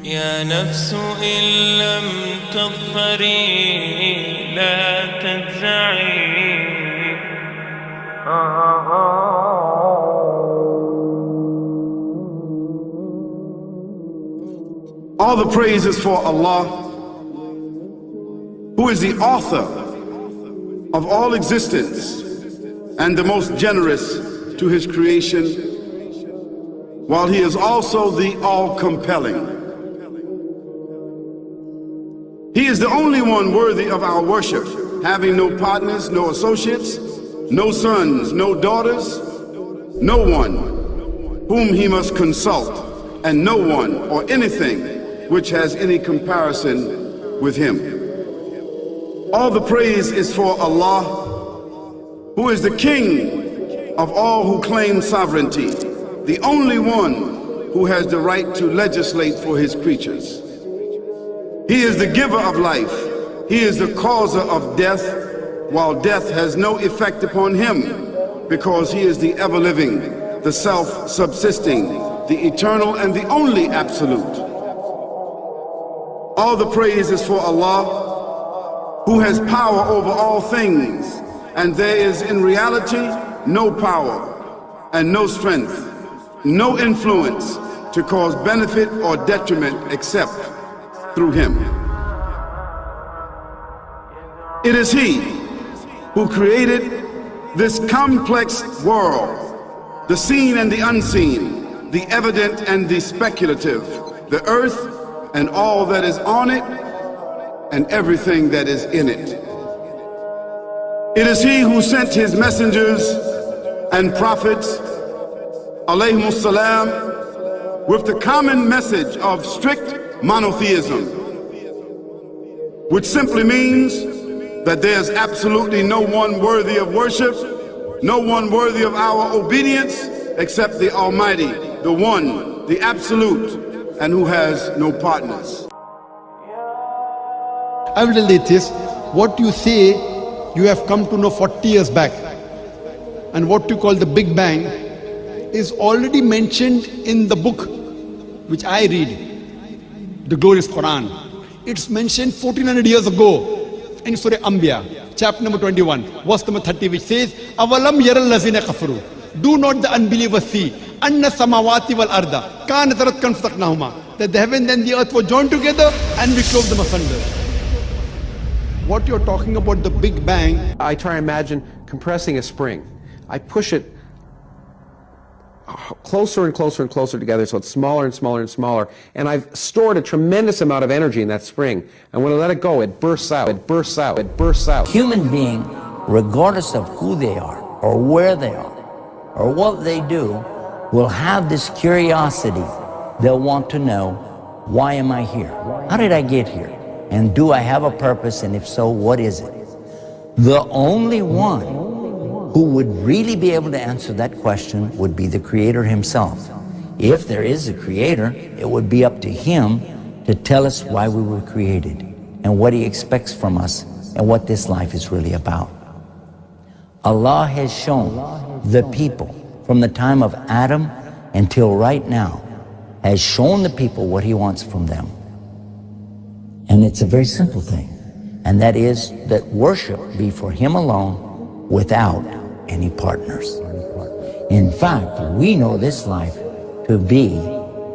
يا نفس إن لم تظفري لا تجزعي. All the praise is for Allah, who is the author of all existence and the most generous to his creation, while he is also the all-compelling. He is the only one worthy of our worship, having no partners, no associates, no sons, no daughters, no one whom he must consult, and no one or anything which has any comparison with him. All the praise is for Allah, who is the King of all who claim sovereignty, the only one who has the right to legislate for his creatures. He is the giver of life. He is the causer of death, while death has no effect upon him, because he is the ever-living, the self-subsisting, the eternal and the only absolute. All the praise is for Allah, who has power over all things, and there is in reality no power and no strength, no influence to cause benefit or detriment except through him. It is he who created this complex world, the seen and the unseen, the evident and the speculative, the earth and all that is on it and everything that is in it. It is he who sent his messengers and prophets, alayhimus salam, with the common message of strict monotheism, which simply means that there's absolutely no one worthy of worship, no one worthy of our obedience except the Almighty, the One, the Absolute, and who has no partners. I will tell you this, what you say you have come to know 40 years back, and what you call the Big Bang is already mentioned in the book which I read, the glorious Quran. It's mentioned 1400 years ago in Surah Anbiya, chapter number 21, verse number 30, which says, Avalam yaral lazina kafaru. Do not the unbelievers see anna samawati wal arda kanat ratkan fataqnahuma, that the heaven and the earth were joined together and we clove them asunder. What you're talking about, the Big Bang, I try and imagine compressing a spring. I push it closer and closer and closer together, so it's smaller and smaller and smaller, and I've stored a tremendous amount of energy in that spring, and when I let it go, it bursts out, it bursts out, it bursts out. Human being, regardless of who they are or where they are or what they do, will have this curiosity. They'll want to know, why am I here? How did I get here? And do I have a purpose, and if so, what is it? The only one who would really be able to answer that question would be the Creator himself. If there is a Creator, it would be up to him to tell us why we were created and what he expects from us and what this life is really about. Allah has shown the people from the time of Adam until right now, has shown the people what he wants from them. And it's a very simple thing, and that is that worship be for him alone without any partners. In fact, we know this life to be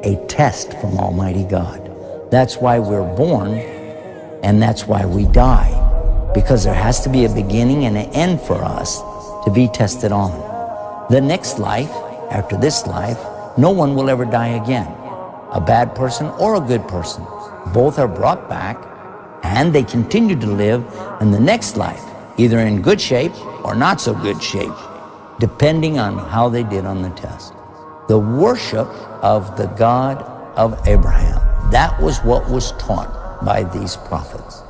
a test from Almighty God. That's why we're born, and that's why we die, because there has to be a beginning and an end for us to be tested on. The next life, after this life, no one will ever die again. A bad person or a good person. Both are brought back, and they continue to live in the next life, either in good shape or not so good shape, depending on how they did on the test. the worship of the God of Abraham. That was what was taught by these prophets.